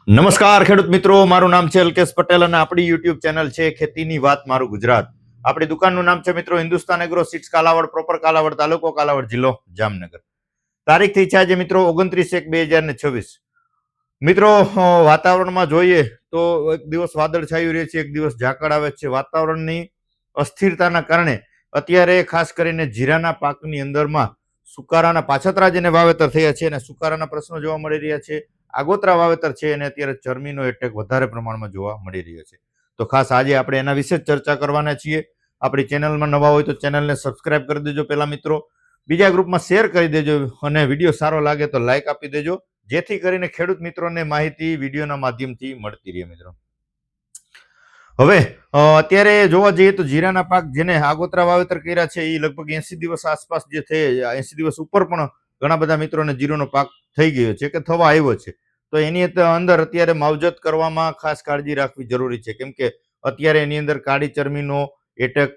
નમસ્કાર ખેડૂત મિત્રો, મારું નામ છે અલ્કેશ પટેલ અને આપણી યુટ્યુબ ચેનલ છે ખેતીની વાત મારું ગુજરાત. આપણી દુકાનનું નામ છે મિત્રો Hindustan agro seeds Kalavad, proper Kalavad, તાલુકો કાલાવડ, જિલ્લો જામનગર. તારીખ થઈ છે આજે મિત્રો 29/1/2026. મિત્રો વાતાવરણમાં જોઈએ તો એક દિવસ વાદળ છાયું રહે છે, એક દિવસ ઝાકળ આવે છે. વાતાવરણની અસ્થિરતાના કારણે અત્યારે ખાસ કરીને જીરાના પાકની અંદરમાં સુકારાના પાછતરા જેને વાવેતર થયા છે અને સુકારાના પ્રશ્નો જોવા મળી રહ્યા છે. આગોતરા વાવેતર છે અને અત્યારે ચરમીનો એટેક વધારે પ્રમાણમાં જોવા મળી રહ્યો છે. તો ખાસ આજે આપણે એના વિશે જ ચર્ચા કરવાના છીએ. આપણી ચેનલમાં નવા હોય તો ચેનલને સબસ્ક્રાઇબ કરી દેજો પહેલા મિત્રો, બીજા ગ્રુપમાં શેર કરી દેજો અને વિડીયો સારો લાગે તો લાઇક આપી દેજો, જેથી કરીને ખેડૂત મિત્રોને માહિતી વિડીયોના માધ્યમથી મળતી રહે મિત્રો. હવે અત્યારે જોવા જઈએ તો જીરાના પાક જેને આગોતરા વાવેતર કર્યા છે એ લગભગ 80 દિવસ આસપાસ જે થઈ 80 દિવસ ઉપર પણ ઘણા બધા મિત્રોને જીરુનો પાક થઈ ગયો છે કે થવા આવ્યો છે. તો એની અંદર અત્યારે માવજત કરવામાં ખાસ કાળજી રાખવી જરૂરી છે, કેમ કે અત્યારે એની અંદર કાળી ચરમીનો એટેક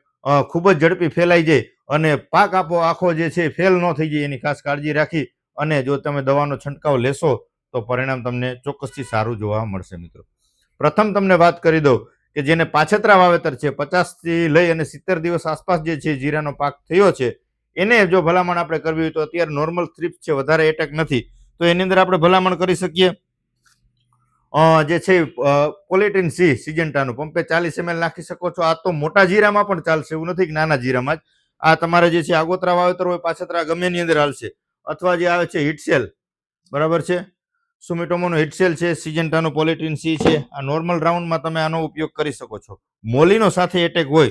ખૂબ જ ઝડપી ફેલાઈ જાય અને પાક આખો જે છે ફેલ ન થઈ જાય એની ખાસ કાળજી રાખી અને જો તમે દવાનો છંટકાવ લેશો તો પરિણામ તમને ચોક્કસથી સારું જોવા મળશે મિત્રો. પ્રથમ તમને વાત કરી દઉં કે જેને પાછતરા વાવેતર છે, 50 થી લઈ અને 70 દિવસ આસપાસ જે છે જીરાનો પાક થયો છે, એને જો ભલામણ આપણે કરવી હોય તો અત્યારે નોર્મલ થ્રિપ્સ છે, વધારે એટેક નથી, તો એની અંદર આપણે ભલામણ કરી શકીએ જે છે પોલિટીન સી સિજન્ટાનું પંપે 40 ml નાખી શકો છો. આ તો મોટા જીરામાં પણ ચાલશે, એવું નથી કે નાના જીરામાં જ. આ તમારે જે છે આગોતરા વાવેતર હોય, પાછતરા ગમે એની અંદર હાલશે. અથવા જે આવે છે હિટસેલ, બરાબર છે, સુમિટોમોનો હિટસેલ છે, સિજન્ટાનો પોલિટીન સી છે, આ નોર્મલ રાઉન્ડમાં તમે આનો ઉપયોગ કરી શકો છો. મોલીનો સાથે એટેક હોય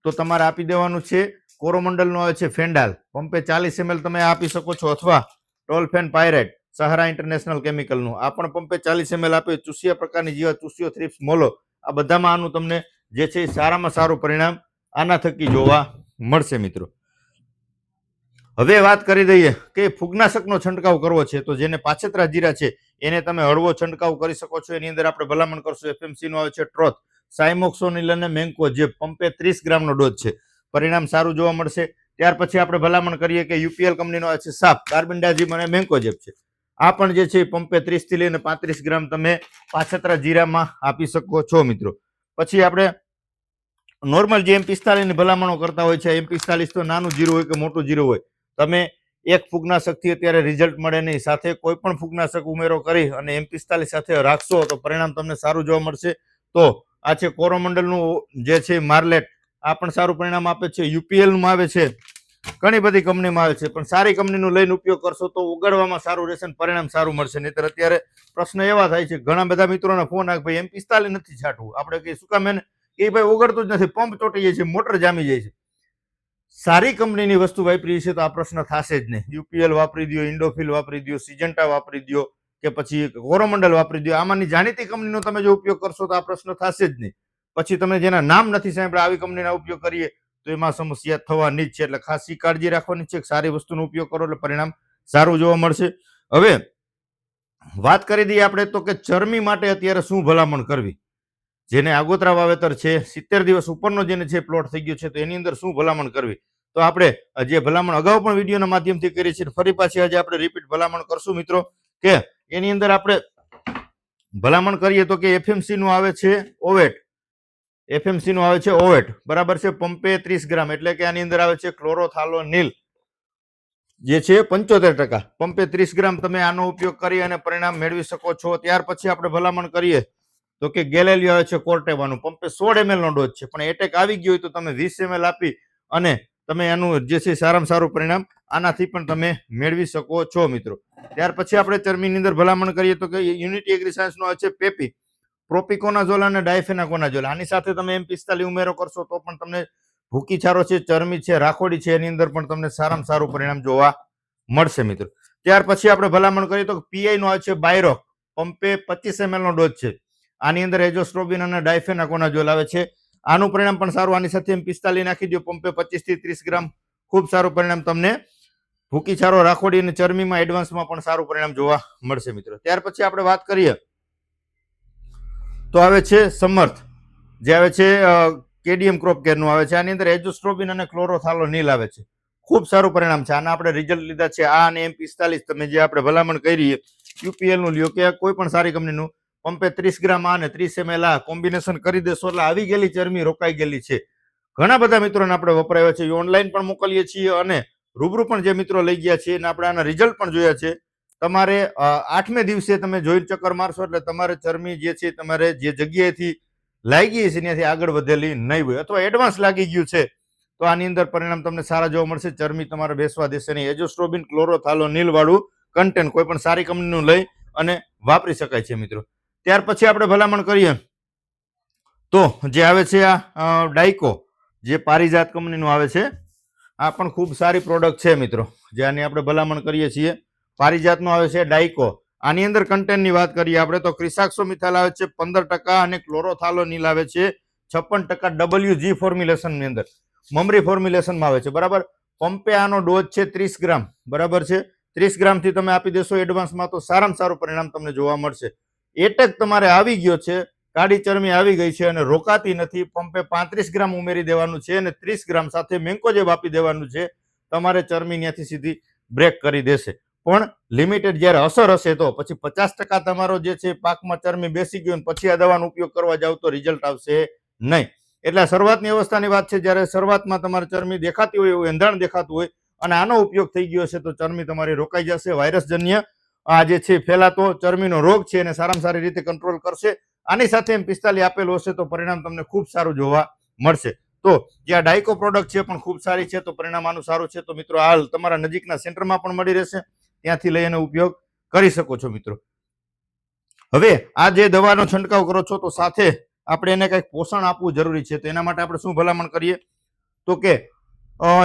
તો તમારે આપી દેવાનું છે કોરોમંડલનો આવે છે ફેન્ડાલ, પંપે 40 ml તમે આપી શકો છો, અથવા ટોલફેન પાયરેટ સહારા ઇન્ટરનેશનલ કેમિકલનું આ પણ પંપે 40 ml આપે. ચૂસિયા પ્રકારની જીવાત, ચૂસિયો, થ્રિપ્સ, મોલો, આ બધામાં આનું તમને જે છે સારામાં સારું પરિણામ આના થકી જોવા મળશે મિત્રો. હવે વાત કરી દઈએ કે ફૂગનાશકનો છંટકાવ કરવો છે તો જેને પાછતરા જીરા છે એને તમે હળવો છંટકાવ કરી શકો છો. એની અંદર આપણે ભલામણ કરશું FMC નો આવે છે ટ્રોથ, સાયમોક્સોનિલ અને મેન્કોજેબ, પંપે 30 ગ્રામનો ડોઝ છે, પરિણામ સારું જોવા મળશે. ત્યાર પછી આપણે ભલામણ કરીએ કે UPL કંપનીનો આવે છે સાપ, કાર્બેન્ડાઝિમ અને મેન્કોજેબ છે, આ પણ જે છે પંપે 30 થી લઈને 35 ગ્રામ તમે પાછતરા જીરામાં આપી શકો છો મિત્રો. પછી આપણે નોર્મલ જે M45 ની ભલામણો કરતા હોય છે, M45 તો નાનું જીરું હોય કે મોટું જીરું હોય, તમે એક ફૂગનાશકથી અત્યારે રિઝલ્ટ મળે નહીં, સાથે કોઈ પણ ફૂગનાશક ઉમેરો કરી અને M45 સાથે રાખશો તો પરિણામ તમને સારું જોવા મળશે. તો આ છે કોરોમંડલનું જે છે માર્લેટ, આ પણ સારું પરિણામ આપે છે. UPL નું આવે છે, ઘણી બધી કંપનીમાં આવે છે, પણ સારી કંપનીનું લઈને ઉપયોગ કરશો તો ઉગાડવામાં સારું રહેશે અને પરિણામ સારું મળશે. નહીતર અત્યારે પ્રશ્ન એવા થાય છે, ઘણા બધા મિત્રોના ફોન આવે, ભાઈ M45 નથી છાંટવું, આપણે કહીએ શું કામ એને, એ ભાઈ ઉગડતું જ નથી, પંપ ચોટી જાય છે, મોટર જામી જાય છે. સારી કંપનીની વસ્તુ વાપરી છે તો આ પ્રશ્ન થશે જ નહીં. UPL વાપરી દો, ઇન્ડોફિલ વાપરી દો, સિજન્ટા વાપરી દો કે પછી કોરોમંડલ વાપરી દો, આમાંની જાણીતી કંપનીનો તમે જો ઉપયોગ કરશો તો આ પ્રશ્ન થશે જ નહીં. પછી તમે જેના નામ નથી સાંભળ્યા આવી કંપનીના ઉપયોગ કરીએ તો એમાં સમસ્યા થવાની જ છે. એટલે ખાસ કાળજી રાખવાની છે કે સારી વસ્તુનો ઉપયોગ કરો એટલે પરિણામ સારું જોવા મળશે. હવે વાત કરી દઈએ આપણે તો કે ચરમી માટે અત્યારે શું ભલામણ કરવી. જેને આગોતરા વાવેતર છે, 70 દિવસ ઉપરનો જેને છે પ્લોટ થઈ ગયો છે, તો એની અંદર શું ભલામણ કરવી. તો આપણે જે ભલામણ અગાઉ પણ વિડીયોના માધ્યમથી કરી છે, ફરી પાછી આજે આપણે રિપીટ ભલામણ કરશું મિત્રો, કે એની અંદર આપણે ભલામણ કરીએ તો કે FMC નું આવે છે ઓવેટ, FMC નું આવે છે ઓવેટ, બરાબર છે, પંપે 30 ગ્રામ, એટલે કે આની અંદર આવે છે ક્લોરોથાલોનિલ જે છે 75%, પંપે 30 ગ્રામ તમે આનો ઉપયોગ કરી અને પરિણામ મેળવી શકો છો. ત્યાર પછી આપણે ભલામણ કરીએ તો કે ગેલેલિયો આવે છે કોર્ટેવાનું, પંપે 16 ml નો ડોઝ છે, પણ એટેક આવી ગયો હોય તો તમે 20 ml આપી અને તમે એનું જે છે સારામાં સારું પરિણામ આનાથી પણ તમે મેળવી શકો છો મિત્રો. ત્યાર પછી આપણે ચરમીની અંદર ભલામણ કરીએ તો કે યુનિટી એગ્રી સાયન્સનો આવે છે પેપી, પ્રોપિકોનાઝોલ અને ડાયફેનાકોનાઝોલ, આની સાથે તમે M45 ઉમેરો કરશો તો પણ તમને ભૂકી છારો છે, ચરમી છે, રાખોડી છે, એની અંદર પણ તમને સારામાં સારું પરિણામ જોવા મળશે મિત્રો. ત્યાર પછી આપણે ભલામણ કરીએ તો PI નો આવે છે બાયરોક, પંપે 25 ml નો ડોઝ છે, આની અંદર એઝોસ્ટ્રોબિન અને ડાયફેનાકોનાઝોલ આવે છે, આનું પરિણામ પણ સારું. આની સાથે M45 નાખી દો, પંપે 25 થી 30 ગ્રામ, ખૂબ સારું પરિણામ તમને ભૂકી છારો, રાખોડી અને ચરમીમાં એડવાન્સમાં પણ સારું પરિણામ જોવા મળશે મિત્રો. ત્યાર પછી આપણે વાત કરીએ તો આવે છે સમર્થ, જે આવે છે કેડીએમ ક્રોપ કેરનું આવે છે, આની અંદર એઝોસ્ટ્રોબિન અને ક્લોરોથાલોનિલ આવે છે, ખૂબ સારું પરિણામ છે. આના આપણે રિઝલ્ટ લીધા છે. આ અને M45 તમે જે આપણે ભલામણ કરી UPL નું લ્યો કે કોઈ પણ સારી કંપનીનું, પંપે 30 ગ્રામ આ અને 30 ml આ કોમ્બિનેશન કરી દેશો એટલે આવી ગયેલી ચરમી રોકાઈ ગયેલી છે. ઘણા બધા મિત્રોને આપણે વપરાયો છે, ઓનલાઈન પણ મોકલીએ છીએ અને રૂબરૂ પણ જે મિત્રો લઈ ગયા છે અને આપણે આના રિઝલ્ટ પણ જોયા છે. તમારે 8મે દિવસે તમે જોઈન્ટ ચક્કર મારશો એટલે તમારે ચરમી જે છે તમારે જે જગ્યાએથી લાગી છે ત્યાંથી આગળ વધેલી નહીં હોય અથવા એડવાન્સ લાગી ગયું છે તો આની અંદર પરિણામ તમને સારા જોવા મળશે. ચરમી તમારે બેસવા દેશે નહીં. એઝોસ્ટ્રોબિન ક્લોરોથાલોનિલ વાળું કન્ટેન્ટ કોઈ પણ સારી કંપનીનું લઈ અને વાપરી શકાય છે મિત્રો. ત્યાર પછી આપણે ભલામણ કરીએ તો જે આવે છે આ ડાયકો, જે પારિજાત કંપનીનું આવે છે, આ પણ ખૂબ સારી પ્રોડક્ટ છે મિત્રો. જે આની આપણે ભલામણ કરીએ છીએ પારિજાતનું આવે છે ડાયકો. આની અંદર કન્ટેન્ટની વાત કરીએ આપણે તો ક્રિસાક્સોમિથાલ આવે છે 15% અને ક્લોરોથાલોનિલ આવે છે 56%. WG ફોર્મ્યુલેશનની અંદર મમરી ફોર્મ્યુલેશનમાં આવે છે બરાબર. પંપે આનો ડોઝ છે 30 ગ્રામ બરાબર છે. 30 ગ્રામથી તમે આપી દેશો એડવાન્સમાં તો સારામાં સારું પરિણામ તમને જોવા મળશે. એટેક તમારે આવી ગયો છે, કાળી ચરમી આવી ગઈ છે અને રોકાતી નથી, પંપે 35 ગ્રામ ઉમેરી દેવાનું છે અને 30 ગ્રામ સાથે મેન્કોજેબ આપી દેવાનું છે. તમારે ચરમી ત્યાંથી સીધી બ્રેક કરી દેશે. પણ લિમિટેડ જ્યારે અસર હશે તો પછી 50% તમારો જે છે પાકમાં ચરમી બેસી ગયો પછી આ દવાનો ઉપયોગ કરવા જાવ તો રિઝલ્ટ આવશે નહીં. એટલે શરૂઆતની અવસ્થાની વાત છે, જ્યારે શરૂઆતમાં તમારે ચરમી દેખાતી હોય એવું એંધાણ દેખાતું હોય અને આનો ઉપયોગ થઈ ગયો છે તો ચરમી તમારી રોકાઈ જશે. વાયરસજન્ય આ જે છે ફેલાતો ચરમીનો રોગ છે એને સારામાં સારી રીતે કંટ્રોલ કરશે. આની સાથે M45 આપેલું હશે તો પરિણામ તમને ખૂબ સારું જોવા મળશે. તો જે આ ડાયકો પ્રોડક્ટ છે પણ ખૂબ સારી છે તો પરિણામ આનું સારું છે. તો મિત્રો હાલ તમારા નજીકના સેન્ટરમાં પણ મળી રહેશે, ત્યાંથી લઈ અને ઉપયોગ કરી શકો છો મિત્રો. હવે આ જે દવાનો છંટકાવ કરો છો તો સાથે આપણે એને કંઈક પોષણ આપવું જરૂરી છે. તો એના માટે આપણે શું ભલામણ કરીએ તો કે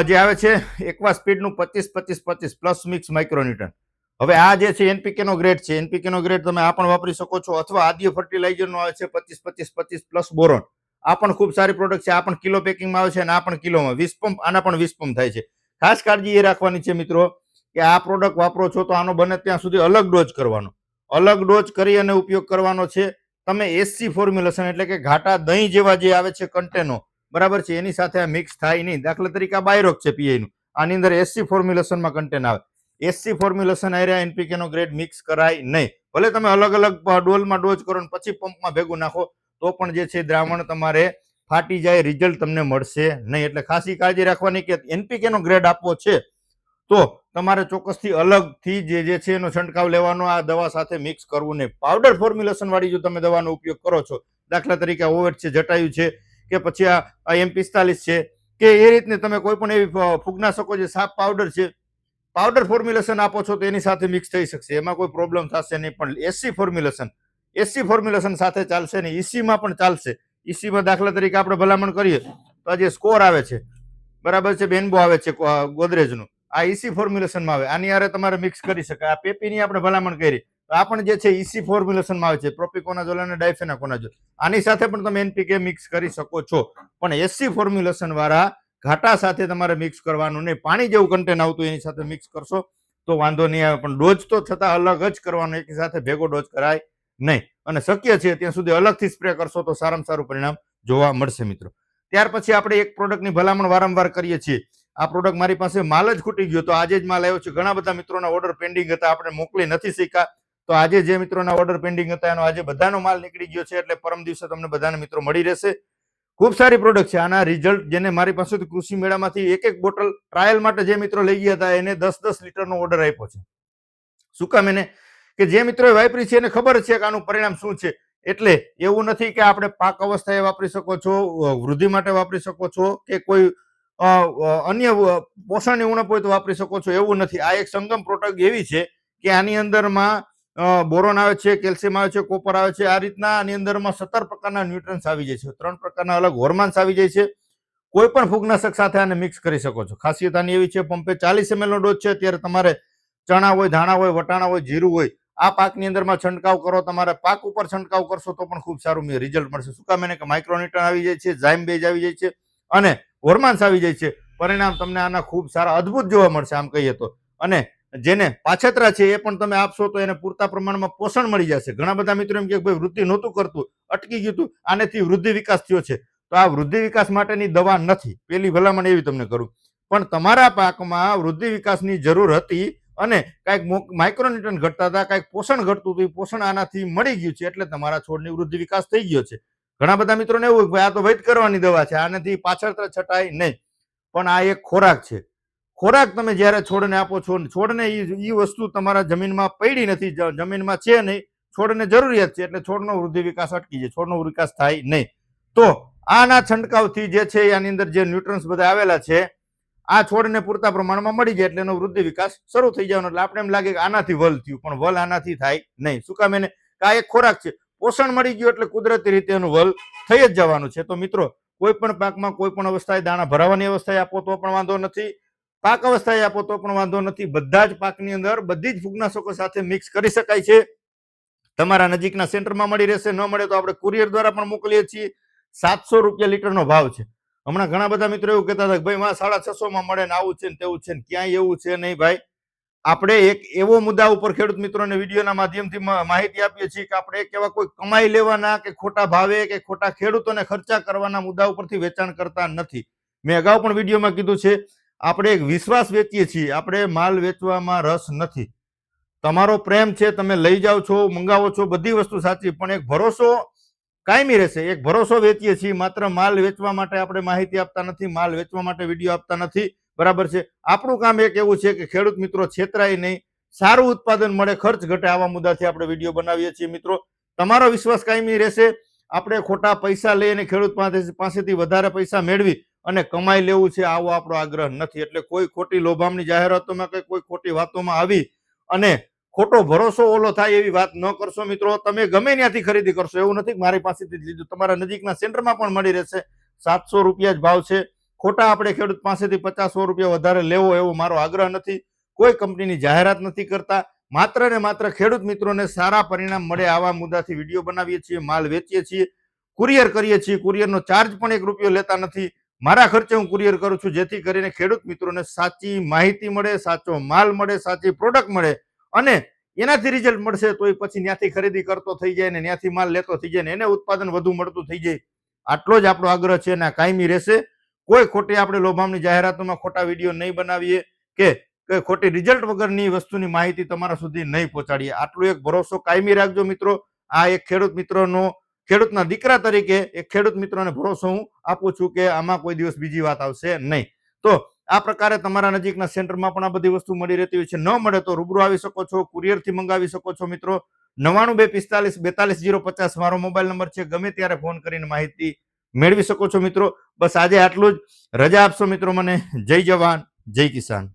જે આવે છે એક્વા સ્પીડનું 25-25-25 પ્લસ મિક્સ માઇક્રોન્યુટન. હવે આ જે છે NPK નો ગ્રેડ છે, NPK નો ગ્રેડ તમે આ પણ વાપરી શકો છો અથવા આદિ ફર્ટિલાઇઝર નો આવે છે 25-25-25 પ્લસ બોરોન. આ પણ ખૂબ સારી પ્રોડક્ટ છે. આ પણ કિલો પેકિંગમાં આવે છે અને આ પણ કિલોમાં 20 પંપ, આના પણ 20 પંપ થાય છે. ખાસ કાળજી એ રાખવાની છે મિત્રો કે આ પ્રોડક્ટ વાપરો છો તો આનો બને ત્યાં સુધી અલગ ડોઝ કરવાનો, અલગ ડોઝ કરી અને ઉપયોગ કરવાનો છે. તમે SC ફોર્મ્યુલેશન એટલે કે ઘાટા દહીં જેવા જે આવે છે કન્ટેનો બરાબર છે એની સાથે આ મિક્સ થાય નહીં. દાખલા તરીકે આ બાયરોક છે PI નું, આની અંદર SC ફોર્મ્યુલેશનમાં કન્ટેન આવે. SC ફોર્મ્યુલેશન આર્યા NPK નો ગ્રેડ મિક્સ કરાય નહીં. ભલે તમે અલગ અલગ ડોલમાં ડોઝ કરો ને પછી પંપમાં ભેગું નાખો તો પણ જે છે દ્રાવણ તમારે ફાટી જાય, રિઝલ્ટ તમને મળશે નહીં. એટલે ખાસ કાળજી રાખવાની કે NPK નો ગ્રેડ આપવો છે તો તમારે ચોક્કસથી અલગથી જે છે એનો છંટકાવ લેવાનો, આ દવા સાથે મિક્સ કરવું નહીં. પાવડર ફોર્મ્યુલેશન વાળી જો તમે દવાનો ઉપયોગ કરો છો, દાખલા તરીકે ઓવેટ છે, જટાયુ છે કે પછી આ M45 છે કે એ રીતને તમે કોઈ પણ એવી ફૂગનાશકો જે સાપ પાવડર છે, પાવડર ફોર્મ્યુલેશન આપો છો તો એની સાથે મિક્સ થઈ શકશે, એમાં કોઈ પ્રોબ્લેમ થશે નહીં. પણ SC ફોર્મ્યુલેશન સાથે ચાલશે ને EC માં પણ ચાલશે. EC માં દાખલા તરીકે આપણે ભલામણ કરીએ તો જે સ્કોર આવે છે બરાબર છે, બેનબો આવે છે ગોદરેજનું, આ EC ફોર્મ્યુલેશનમાં આવે. આની હારે તમારે મિક્સ કરી શકાય. આ પેપીની આપણે ભલામણ કરી તો આ પણ જે છે EC ફોર્મ્યુલેશનમાં આવે છે, પ્રોપિકોનાઝોલ અને ડાયફેનાકોનાઝોલ. આની સાથે પણ તમે NPK મિક્સ કરી શકો છો. પણ SC ફોર્મ્યુલેશન વાળા ઘાટા સાથે તમારે મિક્સ કરવાનું નહીં. પાણી જેવું કન્ટેન્ટ આવતું એની સાથે મિક્સ કરશો તો વાંધો નહીં આવે. પણ ડોઝ તો છતાં અલગ જ કરવાનો, એક સાથે ભેગો ડોઝ કરાય નહીં. અને શક્ય છે ત્યાં સુધી અલગથી સ્પ્રે કરશો તો સારામાં સારું પરિણામ જોવા મળશે મિત્રો. ત્યાર પછી આપણે એક પ્રોડક્ટની ભલામણ વારંવાર કરીએ છીએ. આ પ્રોડક્ટ મારી પાસે માલ જ ખૂટી ગયો તો આજે જ માલ આવ્યો છે. ઘણા બધા મિત્રોના ઓર્ડર પેન્ડિંગ હતા, આપણે મોકલી નથી શક્યા. તો આજે જે મિત્રોના ઓર્ડર પેન્ડિંગ હતા એનો આજે બધાનો માલ નીકળી ગયો છે. એટલે પરમ દિવસે તમને બધાને મિત્રો મળી રહેશે. ખૂબ સારી પ્રોડક્ટ છે. આના રિઝલ્ટ જેને મારી પાસેથી કૃષિ મેળામાંથી એક બોટલ ટ્રાયલ માટે જે મિત્રો લઈ ગયા હતા એને 10-10 લીટરનો ઓર્ડર આપ્યો છે. શું કામ? એને કે જે મિત્રોએ વાપરી છે એને ખબર છે કે આનું પરિણામ શું છે. એટલે એવું નથી કે આપણે પાક અવસ્થાએ વાપરી શકો છો, વૃદ્ધિ માટે વાપરી શકો છો કે કોઈ અન્ય પોષણની ઉણપ હોય તો વાપરી શકો છો, એવું નથી. આ એક સંગમ પ્રોડક્ટ એવી છે કે આની અંદરમાં બોરોન આવે છે, કેલ્શિયમ આવે છે, કોપર આવે છે. આ રીતના આની અંદરમાં 17 પ્રકારના ન્યુટ્રન્સ આવી જાય છે, 3 પ્રકારના અલગ હોર્મોન્સ આવી જાય છે. કોઈ પણ ફૂગનાશક સાથે આને મિક્સ કરી શકો છો. ખાસિયત આની એવી છે, પંપે 40 ml નો ડોઝ છે. અત્યારે તમારે ચણા હોય, ધાણા હોય, વટાણા હોય, જીરું હોય, આ પાકની અંદરમાં છંટકાવ કરો. તમારે પાક ઉપર છંટકાવ કરશો તો પણ ખૂબ સારું રિઝલ્ટ મળશે. શું કામ? એને કે માઇક્રોન્યુટ્રન આવી જાય છે, ઝાઇમ બેઝ આવી જાય છે અને હોર્મોન્સ આવી જાય છે. પરિણામ તમને આના ખૂબ સારા અદ્ભુત જોવા મળશે આમ કહીએ તો. અને જેને પાછતરા છે એ પણ તમે આપશો તો એને પૂરતા પ્રમાણમાં પોષણ મળી જશે. ઘણા બધા મિત્રો એમ કે ભાઈ વૃદ્ધિ નહોતું કરતું, અટકી ગયું હતું, આનેથી વૃદ્ધિ વિકાસ થયો છે. તો આ વૃદ્ધિ વિકાસ માટેની દવા નથી. પેલી ભલામણ એવી તમને કરું. પણ તમારા પાકમાં વૃદ્ધિ વિકાસની જરૂર હતી અને કાંઈક માઇક્રોન્યુટ્રન ઘટતા હતા, કાંઈક પોષણ ઘટતું હતું, એ પોષણ આનાથી મળી ગયું છે એટલે તમારા છોડની વૃદ્ધિ વિકાસ થઈ ગયો છે. ઘણા બધા મિત્રોને એવું ભાઈ આ તો વૈદ કરવાની દવા છે, આનાથી પાછળ છટાય નહીં, પણ આ એક ખોરાક છે. ખોરાક તમે જ્યારે છોડને આપો છો, છોડને એ વસ્તુ તમારા જમીનમાં પડી નથી, જમીનમાં છે નહીં, છોડને જરૂરિયાત છે એટલે છોડનો વૃદ્ધિ વિકાસ અટકી જાય, છોડનો વિકાસ થાય નહીં. તો આના છંટકાવથી જે છે આની અંદર જે ન્યુટ્રન્સ બધા આવેલા છે આ છોડને પૂરતા પ્રમાણમાં મળી જાય એટલે એનો વૃદ્ધિ વિકાસ શરૂ થઈ જવાનો. એટલે આપણે એમ લાગે કે આનાથી વલ થયું, પણ વલ આનાથી થાય નહીં. શું કામ? એને આ એક ખોરાક છે, પોષણ મળી ગયું એટલે કુદરતી રીતે એનું વલ થઈ જ જવાનું છે. તો મિત્રો કોઈ પણ પાકમાં કોઈ પણ અવસ્થાએ દાણા ભરાવાની અવસ્થાએ આપો તો પણ વાંધો નથી, પાક અવસ્થાએ આપો તો પણ વાંધો નથી. બધા જ પાકની અંદર બધી જ ફૂગનાશકો સાથે મિક્સ કરી શકાય છે. તમારા નજીકના સેન્ટરમાં મળી રહેશે, ન મળે તો આપણે કુરિયર દ્વારા પણ મોકલીએ છીએ. 700 રૂપિયા લીટરનો ભાવ છે. હમણાં ઘણા બધા મિત્રો એવું કહેતા હતા કે ભાઈ માં 650 માં મળે ને આવું છે ને તેવું છે ને, ક્યાંય એવું છે નહીં ભાઈ. આપણે એક એવો મુદ્દા ઉપર ખેડૂત મિત્રોને વિડીયોના માધ્યમથી માહિતી આપીએ છીએ કે આપણે એક એવા કોઈ કમાઈ લેવાના કે ખોટા ભાવે કે ખોટા ખેડૂતોને ખર્ચા કરવાના મુદ્દા ઉપરથી વેચાણ કરતા નથી. મેં અગાઉ પણ વિડીયોમાં કીધું છે, આપણે એક વિશ્વાસ વેચીએ છીએ, આપણે માલ વેચવામાં રસ નથી. તમારો પ્રેમ છે, તમે લઈ જાઓ છો, મંગાવો છો, બધી વસ્તુ સાચી, પણ એક ભરોસો કાયમી રહેશે. એક ભરોસો વેચીએ છીએ, માત્ર માલ વેચવા માટે આપણે માહિતી આપતા નથી, માલ વેચવા માટે વિડીયો આપતા નથી. બરાબર છે. આપણું કામ એક એવું છે કે ખેડૂત મિત્રો છેતરાય નહીં, સારું ઉત્પાદન મળે, ખર્ચ ઘટે, આવા મુદ્દાથી આપણે વિડીયો બનાવીએ છીએ. મિત્રો તમારો વિશ્વાસ કાયમી રહેશે. આપણે ખોટા પૈસા લઈને ખેડૂત પાસેથી વધારે પૈસા મેળવી અને કમાઈ લેવું છે આવો આપણો આગ્રહ નથી. એટલે કોઈ ખોટી લોભામણી જાહેરાતોમાં કે કોઈ ખોટી વાતોમાં આવી અને ખોટો ભરોસો ઓલો થાય એવી વાત ન કરશો મિત્રો. તમે ગમે ત્યાંથી ખરીદી કરશો, એવું નથી કે મારી પાસેથી જ લીધું, તમારા નજીકના સેન્ટરમાં પણ મળી રહેશે. 700 રૂપિયા જ ભાવ છે. ખોટા આપણે ખેડૂત પાસેથી 50-100 રૂપિયા વધારે લેવો એવો મારો આગ્રહ નથી. કોઈ કંપનીની જાહેરાત નથી કરતા. માત્ર ને માત્ર ખેડૂત મિત્રોને સારા પરિણામ મળે આવા મુદ્દાથી વિડીયો બનાવીએ છીએ, માલ વેચીએ છીએ, કુરિયર કરીએ છીએ. કુરિયરનો ચાર્જ પણ 1 રૂપિયો લેતા નથી. મારા ખર્ચે હું કુરિયર કરું છું, જેથી કરીને ખેડૂત મિત્રોને સાચી માહિતી મળે, સાચો માલ મળે, સાચી પ્રોડક્ટ મળે અને એનાથી રિઝલ્ટ મળશે તો એ પછી ત્યાંથી ખરીદી કરતો થઈ જાય ને ત્યાંથી માલ લેતો થઈ જાય ને એને ઉત્પાદન વધુ મળતું થઈ જાય. આટલો જ આપણો આગ્રહ છે અને કાયમી રહેશે. કોઈ ખોટી આપણે લોભામણી જાહેરાતોમાં ખોટા વિડીયો નહીં બનાવીએ કે ખોટી રિઝલ્ટ વગરની વસ્તુની માહિતી તમારા સુધી નહીં પહોંચાડીએ. આટલું એક ભરોસો કાયમી રાખજો મિત્રો. આ એક ખેડૂત મિત્રોનો, ખેડૂતના દીકરા તરીકે એક ખેડૂત મિત્રોને ભરોસો હું આપું છું કે આમાં કોઈ દિવસ બીજી વાત આવશે નહીં. તો આ પ્રકારે તમારા નજીકના સેન્ટરમાં પણ આ બધી વસ્તુ મળી રહેતી હોય છે. ન મળે તો રૂબરૂ આવી શકો છો, કુરિયરથી મંગાવી શકો છો મિત્રો. 9245424050 મારો મોબાઈલ નંબર છે. ગમે ત્યારે ફોન કરીને માહિતી મેળવી શકો છો મિત્રો. બસ આજે આટલું જ. રજા આપશો મિત્રો મને. જય જવાન, જય કિસાન.